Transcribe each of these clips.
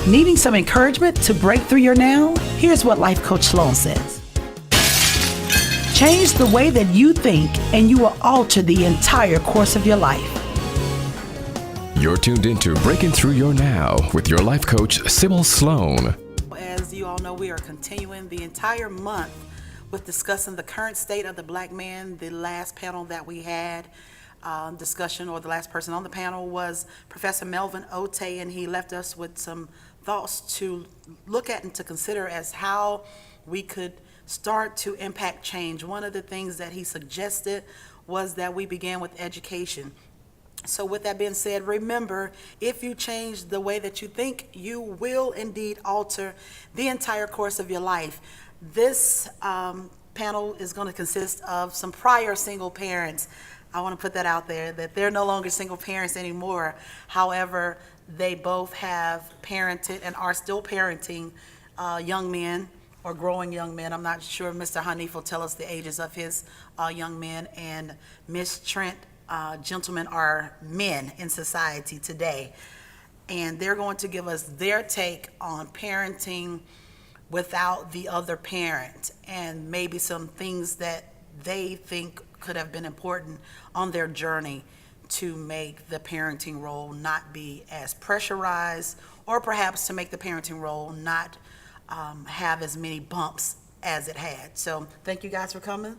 Needing some encouragement to break through your now? Here's what Life Coach Sloan says. Change the way that you think and you will alter the entire course of your life. You're tuned into Breaking Through Your Now with your life coach, Sybil Sloan. As you all know, we are continuing the entire month with discussing the current state of the black man. The last panel that we had discussion, or the last person on the panel, was Professor Melvin Ote, and he left us with some thoughts to look at and to consider as how we could start to impact change. One of the things that he suggested was that we began with education. So with that being said, remember, if you change the way that you think, you will indeed alter the entire course of your life. This panel is going to consist of some prior single parents. I want to put that out there, that they're no longer single parents anymore. However, they both have parented and are still parenting young men or growing young men. I'm not sure. Mr. Haneef will tell us the ages of his young men, and Miss Trent, gentlemen, are men in society today. And they're going to give us their take on parenting without the other parent, and maybe some things that they think could have been important on their journey to make the parenting role not be as pressurized, or perhaps to make the parenting role not have as many bumps as it had. So thank you guys for coming.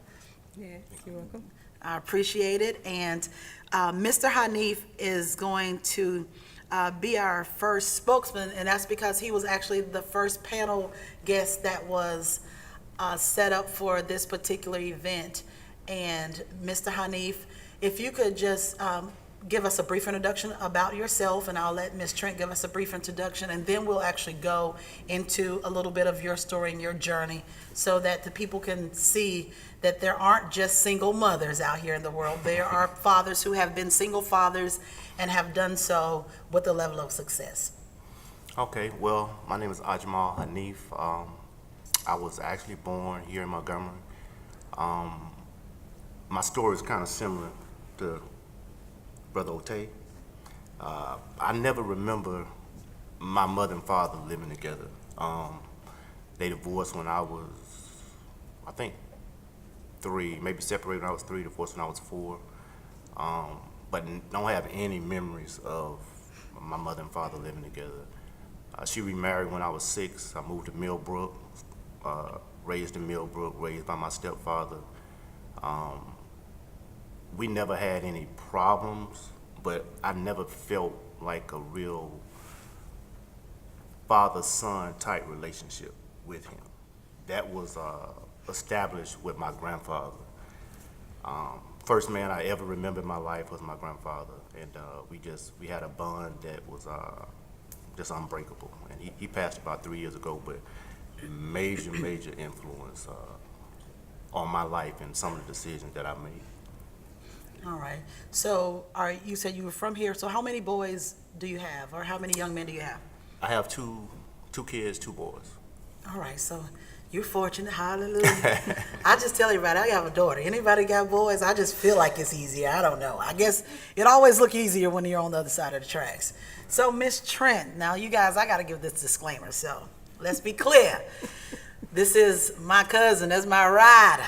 Yeah, you're welcome. I appreciate it. And Mr. Haneef is going to be our first spokesman, and that's because he was actually the first panel guest that was set up for this particular event. And Mr. Haneef, if you could just give us a brief introduction about yourself, and I'll let Ms. Trent give us a brief introduction, and then we'll actually go into a little bit of your story and your journey so that the people can see that there aren't just single mothers out here in the world. There are fathers who have been single fathers and have done so with a level of success. Okay, well, my name is Ajmal Haneef. I was actually born here in Montgomery. My story is kind of similar to Brother Ote. I never remember my mother and father living together. They divorced when I was, I think, 3, maybe separated when I was 3, divorced when I was 4. But don't have any memories of my mother and father living together. She remarried when I was 6. I moved to Millbrook, raised in Millbrook, raised by my stepfather. We never had any problems, but I never felt like a real father-son type relationship with him. That was established with my grandfather. First man I ever remember in my life was my grandfather, and we had a bond that was just unbreakable. And he passed about 3 years ago, but major influence on my life and some of the decisions that I made. All right. So you said you were from here. So how many boys do you have, or how many young men do you have? I have two kids, 2 boys. All right. So you're fortunate. Hallelujah. I just tell everybody, I have a daughter. Anybody got boys? I just feel like it's easier. I don't know. I guess it always looks easier when you're on the other side of the tracks. So Miss Trent, now you guys, I got to give this disclaimer. So let's be clear. This is my cousin. That's my rider.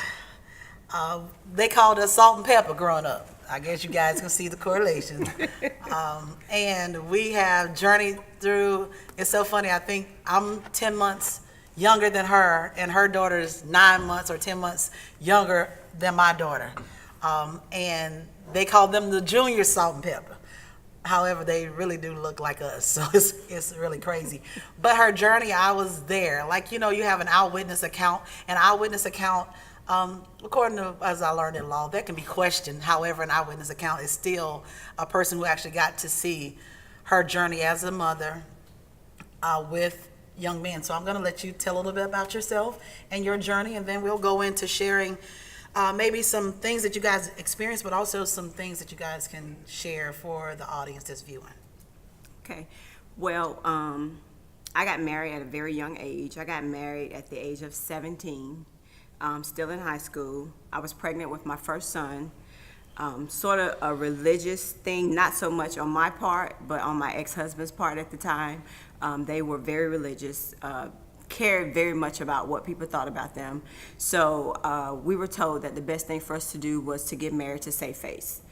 They called us salt and pepper growing up. I guess you guys can see the correlation. And we have journeyed through, it's so funny, I think I'm 10 months younger than her, and her daughter's 9 months or 10 months younger than my daughter. And they call them the junior salt and pepper. However, they really do look like us, so it's really crazy. But her journey, I was there. Like, you have an eyewitness account. An eyewitness account, according to, as I learned in law, that can be questioned. However, an eyewitness account is still a person who actually got to see her journey as a mother with young men. So I'm going to let you tell a little bit about yourself and your journey, and then we'll go into sharing maybe some things that you guys experienced, but also some things that you guys can share for the audience that's viewing. Okay. Well, I got married at a very young age. I got married at the age of 17, still in high school. I was pregnant with my first son. sort of a religious thing, not so much on my part, but on my ex-husband's part at the time. They were very religious, cared very much about what people thought about them. So we were told that the best thing for us to do was to get married to save face.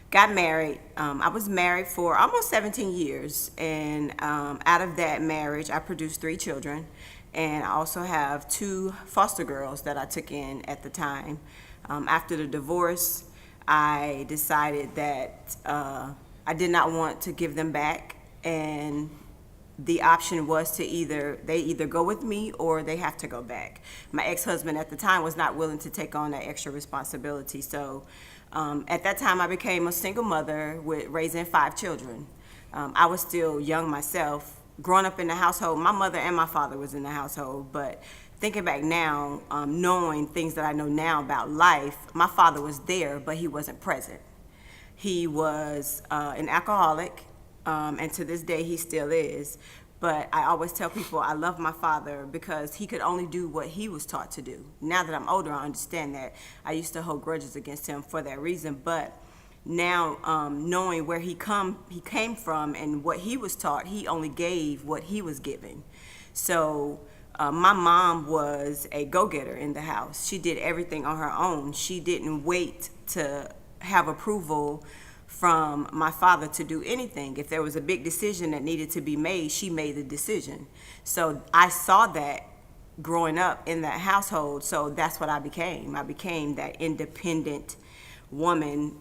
Got married. I was married for almost 17 years, and out of that marriage, I produced 3 children, and I also have 2 foster girls that I took in at the time. After the divorce, I decided that I did not want to give them back, and the option was to they either go with me or they have to go back. My ex-husband at the time was not willing to take on that extra responsibility, so at that time, I became a single mother with raising 5 children. I was still young myself. Growing up in the household, my mother and my father was in the household, but thinking back now, knowing things that I know now about life, my father was there, but he wasn't present. He was an alcoholic, and to this day, he still is. But I always tell people I love my father because he could only do what he was taught to do. Now that I'm older, I understand that. I used to hold grudges against him for that reason. But now, knowing where he came from and what he was taught, he only gave what he was given. So my mom was a go-getter in the house. She did everything on her own. She didn't wait to have approval from my father to do anything. If there was a big decision that needed to be made, she made the decision. So I saw that growing up in that household, so that's what I became. I became that independent woman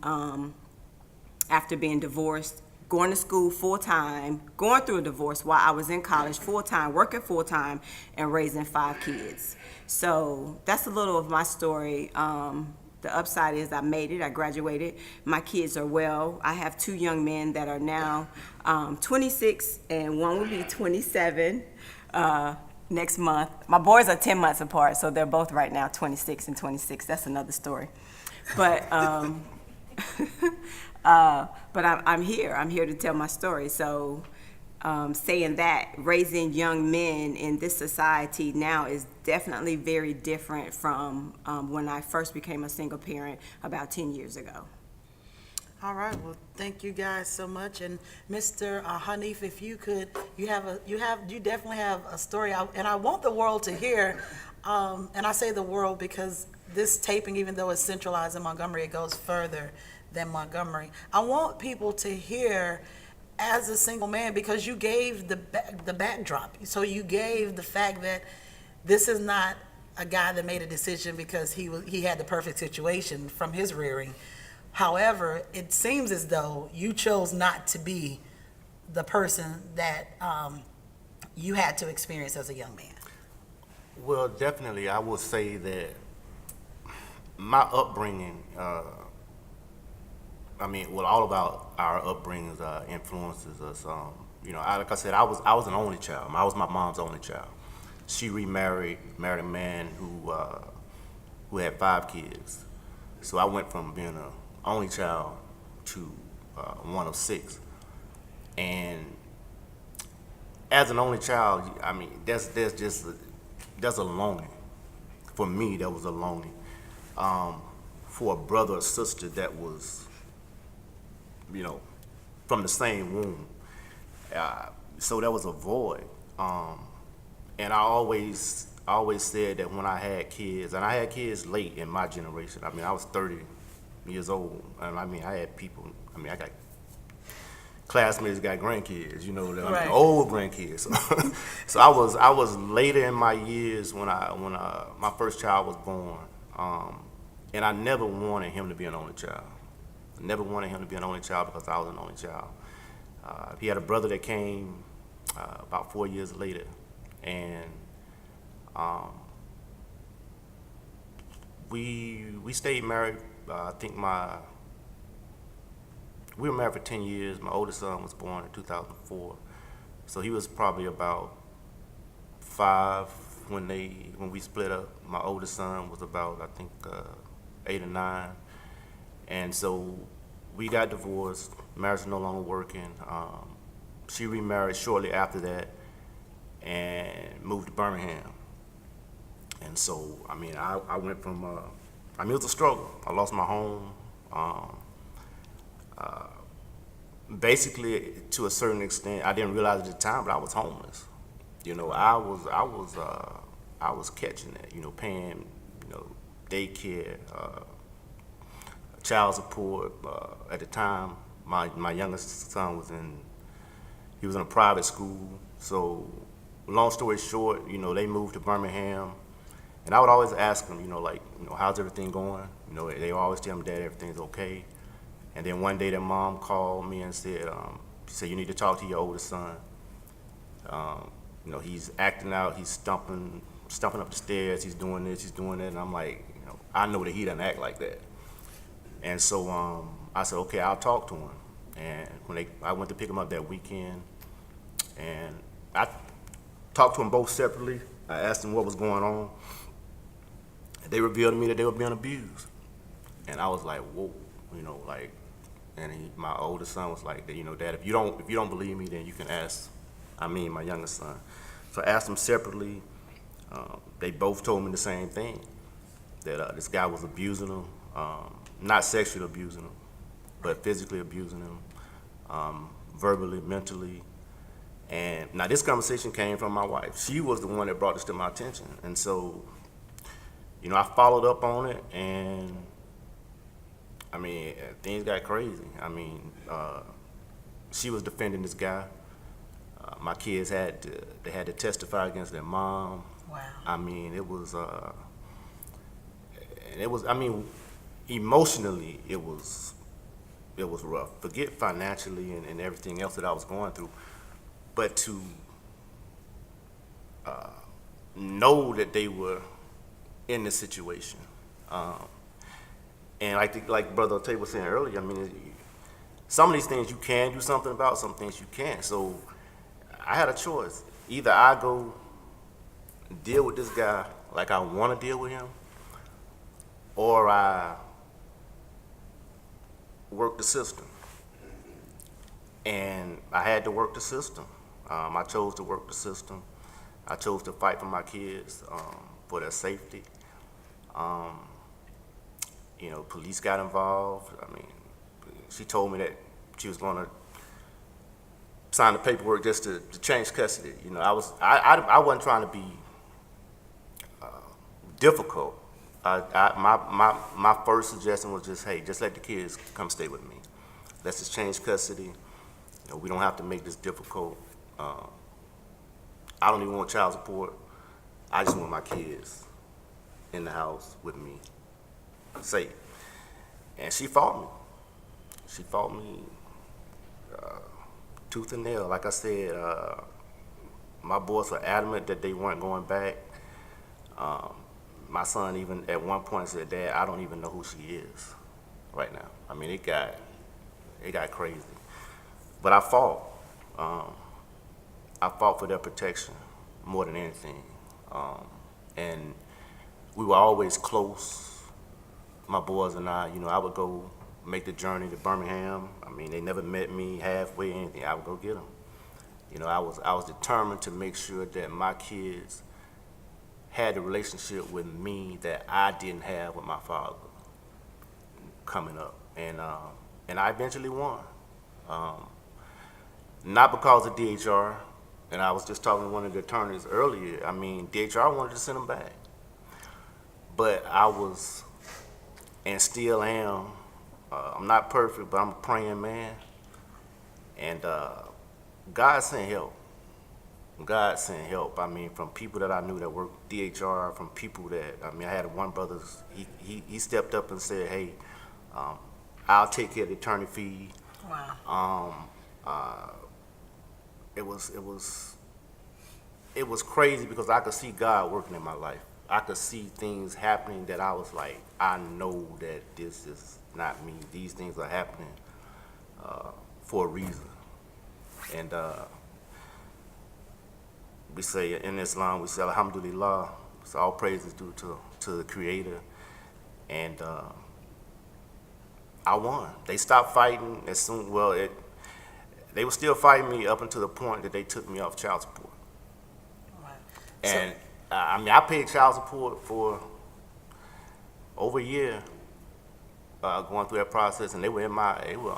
after being divorced, going to school full-time, going through a divorce while I was in college full-time, working full-time, and raising 5 kids. So that's a little of my story. The upside is I made it, I graduated, my kids are well. I have 2 young men that are now 26 and one will be 27 next month. My boys are 10 months apart, so they're both right now 26 and 26. That's another story. But but I'm here to tell my story. So saying that, raising young men in this society now is definitely very different from when I first became a single parent about 10 years ago. All right, well, thank you guys so much. And Mr. Haneef, if you could, you definitely have a story, and I want the world to hear, and I say the world because this taping, even though it's centralized in Montgomery, it goes further than Montgomery. I want people to hear as a single man, because you gave the backdrop. So you gave the fact that this is not a guy that made a decision because he had the perfect situation from his rearing. However, it seems as though you chose not to be the person that you had to experience as a young man. Well, definitely, I will say that my upbringing, all about our upbringings influences us. Like I said, I was an only child. I was my mom's only child. She married a man who had 5 kids. So I went from being an only child to one of 6. And as an only child, there's a longing. For me, there was a longing for a brother or sister that was, from the same womb. So there was a void. And I always said that when I had kids, and I had kids late in my generation. I was 30 years old, and I had people. I got classmates got grandkids, Right. old grandkids. So I was later in my years when my first child was born, and I never wanted him to be an only child. I never wanted him to be an only child because I was an only child. He had a brother that came about 4 years later, and we stayed married. I think we were married for 10 years. My oldest son was born in 2004, so he was probably about 5 when we split up. My oldest son was about, I think, 8 or 9. And so we got divorced. Marriage was no longer working. She remarried shortly after that and moved to Birmingham. And so, I went from, it was a struggle. I lost my home. Basically, to a certain extent, I didn't realize at the time, but I was homeless. You know, I was catching it. You know, paying, you know, daycare, child support. At the time, my youngest son he was in a private school. So, long story short, you know, they moved to Birmingham, and I would always ask them, you know, like, you know, how's everything going? You know, they always tell me, Dad, everything's okay. And then one day their mom called me and said, she said, you need to talk to your oldest son. You know, he's acting out, he's stumping up the stairs, he's doing this, he's doing that. And I'm like, you know, I know that he doesn't act like that. And so I said, okay, I'll talk to him. And I went to pick him up that weekend, and I talked to them both separately. I asked them what was going on. They revealed to me that they were being abused. And I was like, whoa, you know, like, and my oldest son was like, you know, Dad, if you don't believe me, then you can ask, my youngest son. So I asked them separately. They both told me the same thing, that this guy was abusing them, not sexually abusing them, but physically abusing them, verbally, mentally. And now this conversation came from my wife. She was the one that brought this to my attention. And so, you know, I followed up on it, and things got crazy. She was defending this guy. My kids had to testify against their mom. Wow. Emotionally, it was rough. Forget financially and everything else that I was going through, but to know that they were in this situation. And like Brother Tay was saying earlier, some of these things you can do something about, some things you can't. So I had a choice. Either I go deal with this guy like I want to deal with him, or I work the system. And I had to work the system. I chose to work the system. I chose to fight for my kids, for their safety. You know, police got involved. She told me that she was going to sign the paperwork just to change custody. You know, I wasn't trying to be difficult. My first suggestion was just, hey, just let the kids come stay with me. Let's just change custody. You know, we don't have to make this difficult. I don't even want child support. I just want my kids in the house with me, safe. And she fought me. She fought me tooth and nail. Like I said, my boys were adamant that they weren't going back. My son even at one point said, Dad, I don't even know who she is right now. It got crazy. But I fought. I fought for their protection more than anything. And we were always close, my boys and I. You know, I would go make the journey to Birmingham. They never met me halfway, anything. I would go get them. You know, I was determined to make sure that my kids had the relationship with me that I didn't have with my father coming up. And I eventually won. Not because of DHR, and I was just talking to one of the attorneys earlier. DHR wanted to send them back. But I was, and still am, I'm not perfect, but I'm a praying man. And God sent help. God sent help. From people that I knew that worked DHR, from people that, I had one brother, he stepped up and said, hey, I'll take care of the attorney fee. Wow. It was crazy because I could see God working in my life. I could see things happening that I was like, I know that this is not me. These things are happening for a reason. And we say in Islam, we say Alhamdulillah. So all praise is due to the Creator. And I won. They stopped fighting as soon. They were still fighting me up until the point that they took me off child support. Wow. And I paid child support for over a year going through that process, and they were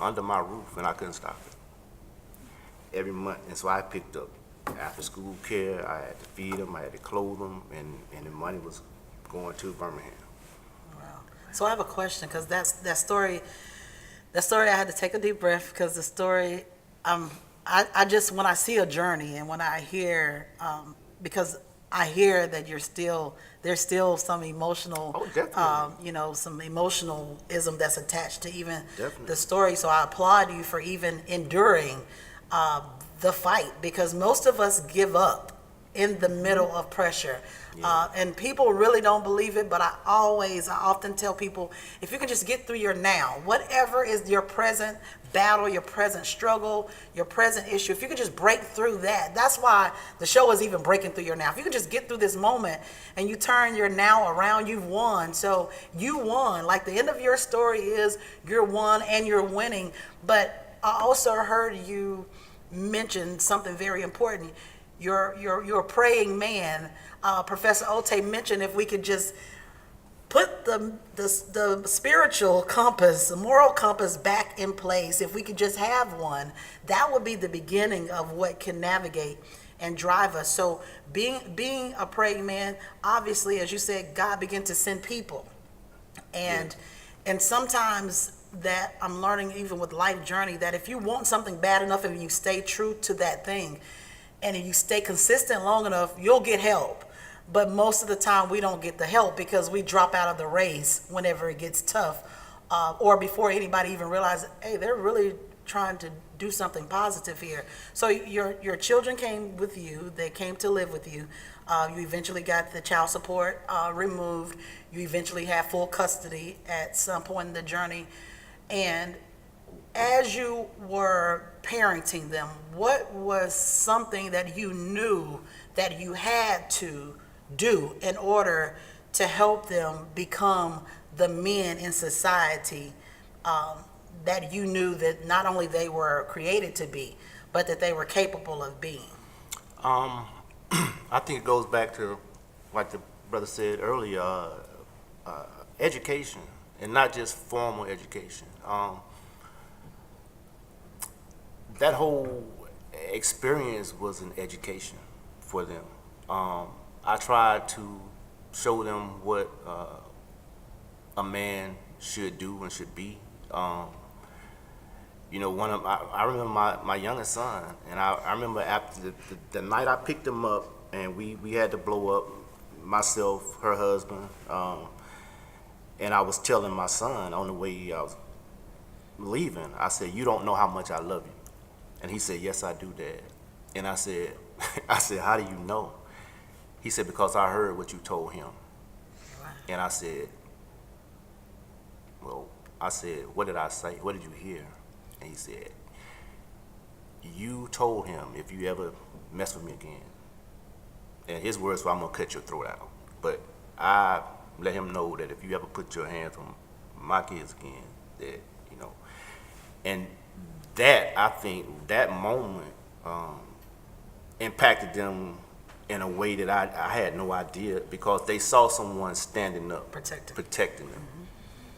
under my roof, and I couldn't stop it. Every month, and so I picked up after school care. I had to feed them, I had to clothe them, and the money was going to Birmingham. Wow. So I have a question, because that story, I had to take a deep breath, because the story, I just, when I see a journey and when I hear, because I hear that there's still some emotional, Oh, definitely. some emotionalism that's attached to even Definitely. the story. So I applaud you for even enduring the fight, because most of us give up in the middle of pressure. And people really don't believe it, but I often tell people, if you can just get through your now, whatever is your present battle, your present struggle, your present issue, if you can just break through that, that's why the show is even breaking through your now. If you can just get through this moment and you turn your now around, you've won. So you won. Like, the end of your story is you're won and you're winning. But I also heard you mention something very important. You're a praying man. Professor Ote mentioned if we could just put the spiritual compass, the moral compass back in place, if we could just have one, that would be the beginning of what can navigate and drive us. So being a praying man, obviously, as you said, God began to send people. And sometimes that I'm learning, even with life journey, that if you want something bad enough and you stay true to that thing, and if you stay consistent long enough, you'll get help. But most of the time we don't get the help because we drop out of the race whenever it gets tough, or before anybody even realizes, hey, they're really trying to do something positive here. So your children came with you, they came to live with you. You eventually got the child support removed. You eventually had full custody at some point in the journey. And as you were parenting them, what was something that you knew that you had to do in order to help them become the men in society that you knew that not only they were created to be, but that they were capable of being? I think it goes back to, like the brother said earlier, education, and not just formal education. That whole experience was an education for them. I tried to show them what a man should do and should be. I remember my youngest son, and I remember after the night I picked him up, and we had to blow up, myself, her husband, and I was telling my son on the way I was leaving, I said, "You don't know how much I love you." And he said, "Yes, I do, Dad." And I said, "How do you know?" He said, "Because I heard what you told him." Wow. And I said, "What did I say? What did you hear?" And he said, "You told him if you ever mess with me again." And his words were, "I'm gonna cut your throat out." But I let him know that if you ever put your hands on my kids again, that, and that, I think, that moment impacted them in a way that I had no idea, because they saw someone standing up, protecting them,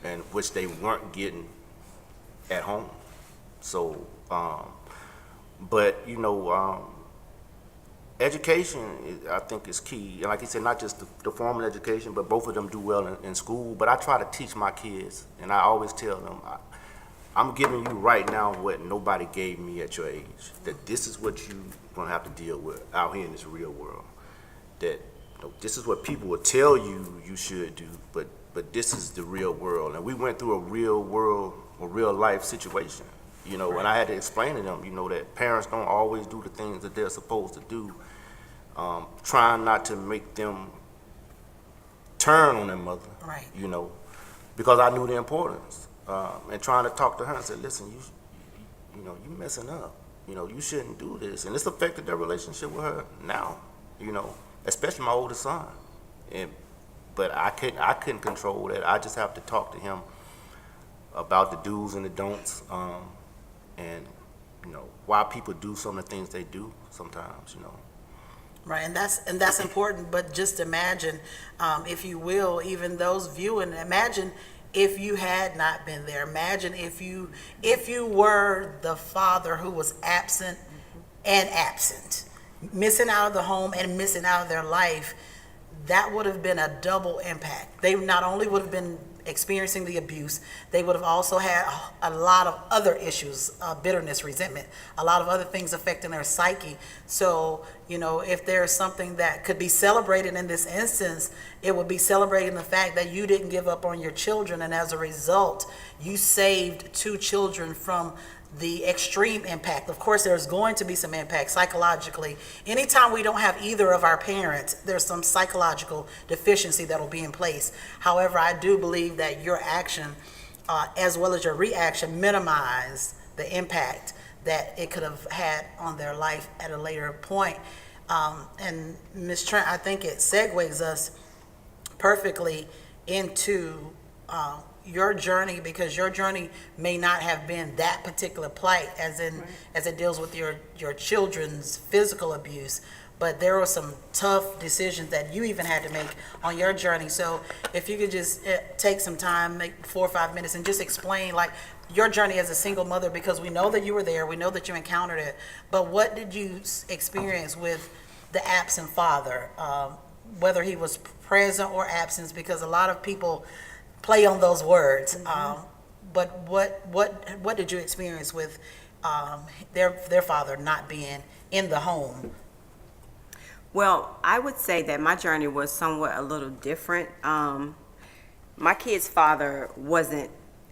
and which they weren't getting at home. So, education, I think, is key. And like you said, not just the formal education, but both of them do well in school. But I try to teach my kids, and I always tell them, I'm giving you right now what nobody gave me at your age. That this is what you're gonna have to deal with out here in this real world. That this is what people will tell you you should do, but this is the real world. And we went through a real world, a real life situation. And I had to explain to them, that parents don't always do the things that they're supposed to do. Trying not to make them turn on their mother, Right. Because I knew the importance. And trying to talk to her and say, "Listen, you messing up. You shouldn't do this." And it's affected their relationship with her now. Especially my oldest son. But I couldn't control that. I just have to talk to him about the do's and the don'ts, and why people do some of the things they do sometimes. Right, and that's important. But just imagine, if you will, even those viewing, imagine if you had not been there. Imagine if you were the father who was absent and absent, missing out of the home and missing out of their life. That would have been a double impact. They not only would have been experiencing the abuse, they would have also had a lot of other issues, bitterness, resentment, a lot of other things affecting their psyche. So, if there's something that could be celebrated in this instance, it would be celebrating the fact that you didn't give up on your children, and as a result, you saved 2 children from the extreme impact. Of course, there's going to be some impact psychologically. Anytime we don't have either of our parents, there's some psychological deficiency that'll be in place. However, I do believe that your action, as well as your reaction, minimize the impact that it could have had on their life at a later point. And Ms. Trent, I think it segues us perfectly into your journey, because your journey may not have been that particular plight as it deals with your children's physical abuse, but there were some tough decisions that you even had to make on your journey. So if you could just take some time, make 4 or 5 minutes, and just explain like your journey as a single mother, because we know that you were there, we know that you encountered it, but what did you experience with the absent father, whether he was present or absent, because a lot of people play on those words. But what did you experience with their father not being in the home? Well, I would say that my journey was somewhat a little different. My kid's father wasn't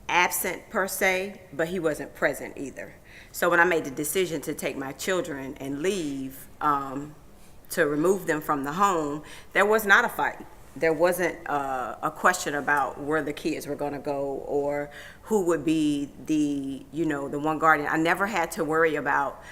absent per se, but he wasn't present either. So when I made the decision to take my children and leave, to remove them from the home, there was not a fight. There wasn't a question about where the kids were going to go or who would be the one guardian. I never had to worry about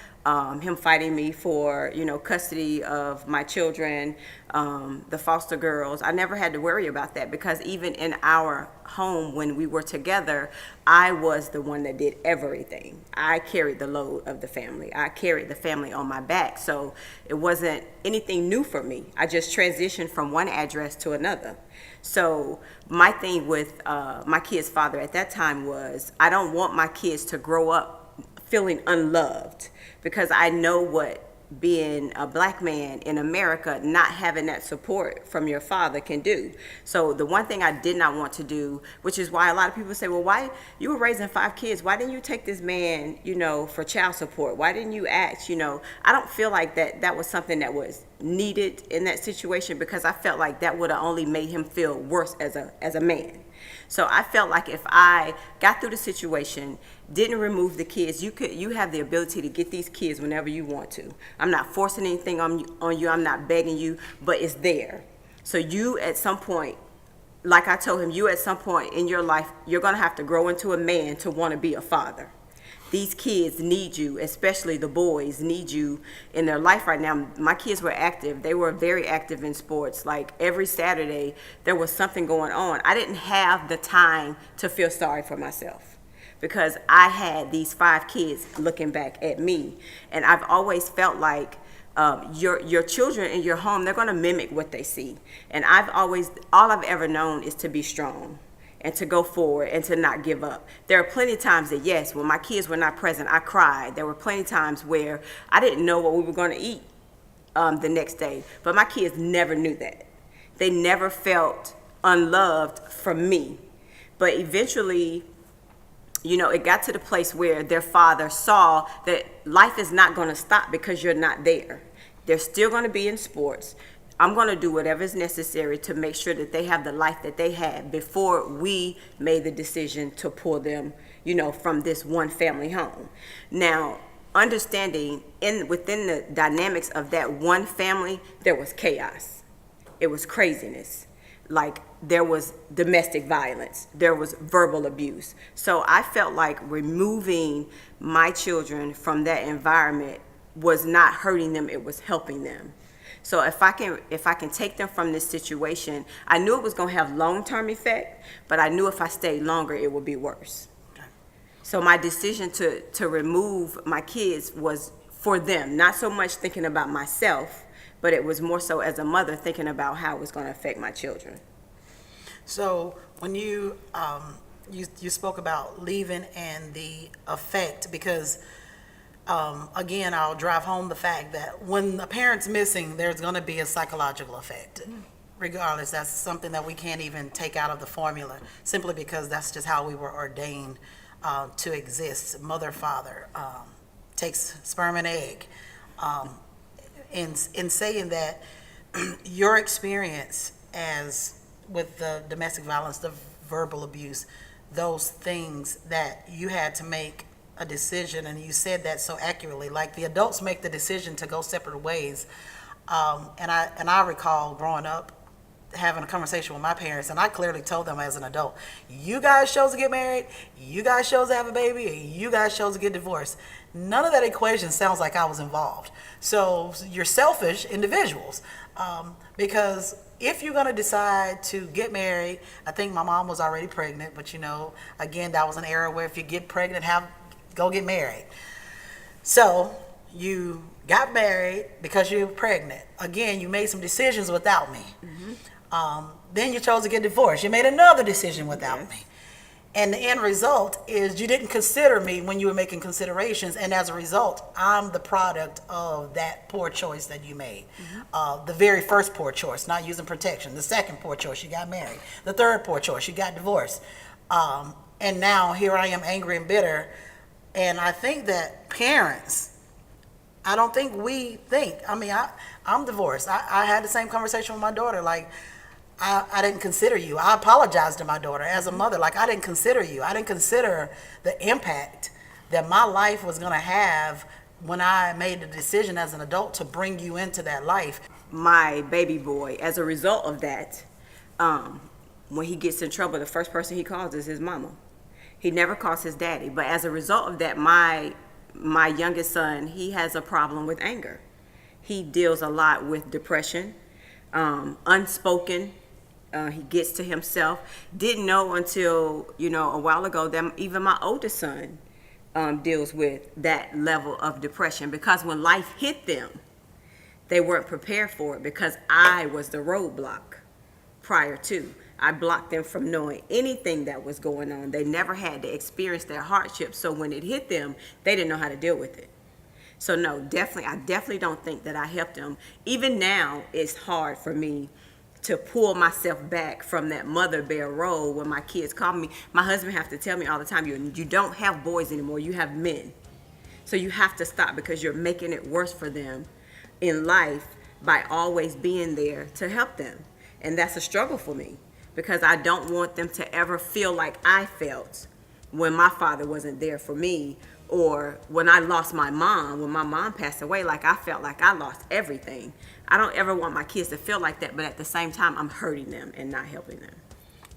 him fighting me for, custody of my children, the foster girls. I never had to worry about that, because even in our home when we were together, I was the one that did everything. I carried the load of the family. I carried the family on my back. So it wasn't anything new for me. I just transitioned from one address to another. So my thing with my kid's father at that time was, I don't want my kids to grow up feeling unloved, because I know what being a black man in America, not having that support from your father can do. So the one thing I did not want to do, which is why a lot of people say, well, why you were raising 5 kids, why didn't you take this man, for child support? Why didn't you ask? I don't feel like that was something that was needed in that situation, because I felt like that would have only made him feel worse as a man. So I felt like if I got through the situation, didn't remove the kids, you have the ability to get these kids whenever you want to. I'm not forcing anything on you. I'm not begging you, but it's there. So you at some point, like I told him, you at some point in your life, you're going to have to grow into a man to want to be a father. These kids need you, especially the boys need you in their life right now. My kids were active. They were very active in sports. Like every Saturday, there was something going on. I didn't have the time to feel sorry for myself, because I had these 5 kids looking back at me. And I've always felt like your children in your home, they're going to mimic what they see. And all I've ever known is to be strong and to go forward and to not give up. There are plenty of times that, yes, when my kids were not present, I cried. There were plenty of times where I didn't know what we were going to eat the next day. But my kids never knew that. They never felt unloved from me. But eventually, it got to the place where their father saw that life is not going to stop because you're not there. They're still going to be in sports. I'm going to do whatever is necessary to make sure that they have the life that they had before we made the decision to pull them, from this one family home. Now, understanding within the dynamics of that one family, there was chaos. It was craziness. Like there was domestic violence. There was verbal abuse. So I felt like removing my children from that environment was not hurting them, it was helping them. So if I can take them from this situation, I knew it was going to have long-term effect, but I knew if I stayed longer, it would be worse. So my decision to remove my kids was for them, not so much thinking about myself, but it was more so as a mother thinking about how it was going to affect my children. So when you spoke about leaving and the effect, because again, I'll drive home the fact that when a parent's missing, there's going to be a psychological effect. Regardless, that's something that we can't even take out of the formula, simply because that's just how we were ordained to exist. Mother, father, takes sperm and egg. In saying that, your experience as with the domestic violence, the verbal abuse, those things that you had to make a decision, and you said that so accurately, like the adults make the decision to go separate ways. And I recall growing up having a conversation with my parents, and I clearly told them as an adult, you guys chose to get married, you guys chose to have a baby, and you guys chose to get divorced. None of that equation sounds like I was involved. So you're selfish individuals, because if you're going to decide to get married, I think my mom was already pregnant, but again, that was an era where if you get pregnant, go get married. So you got married because you were pregnant. Again, you made some decisions without me. Then you chose to get divorced. You made another decision without me. And the end result is you didn't consider me when you were making considerations. And as a result, I'm the product of that poor choice that you made. The very first poor choice, not using protection. The second poor choice, you got married. The third poor choice, you got divorced. And now here I am angry and bitter. And I think that parents, I don't think I'm divorced. I had the same conversation with my daughter. Like, I didn't consider you. I apologized to my daughter as a mother. Like, I didn't consider you. I didn't consider the impact that my life was going to have when I made the decision as an adult to bring you into that life. My baby boy, as a result of that, when he gets in trouble, the first person he calls is his mama. He never calls his daddy. But as a result of that, my youngest son, he has a problem with anger. He deals a lot with depression, unspoken. He gets to himself. Didn't know until, a while ago that even my oldest son deals with that level of depression, because when life hit them, they weren't prepared for it, because I was the roadblock prior to. I blocked them from knowing anything that was going on. They never had to experience their hardship. So when it hit them, they didn't know how to deal with it. So no, I definitely don't think that I helped them. Even now, it's hard for me to pull myself back from that mother bear role when my kids call me. My husband has to tell me all the time, you don't have boys anymore, you have men. So you have to stop, because you're making it worse for them in life by always being there to help them. And that's a struggle for me, because I don't want them to ever feel like I felt when my father wasn't there for me, or when I lost my mom, when my mom passed away, like I felt like I lost everything. I don't ever want my kids to feel like that, but at the same time, I'm hurting them and not helping them.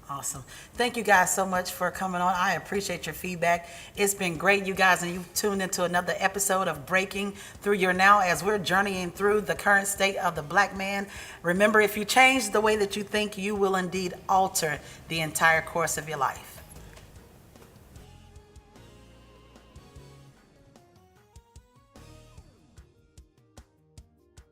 Awesome. Thank you guys so much for coming on. I appreciate your feedback. It's been great, you guys, and you've tuned into another episode of Breaking Through Your Now as we're journeying through the current state of the black man. Remember, if you change the way that you think, you will indeed alter the entire course of your life.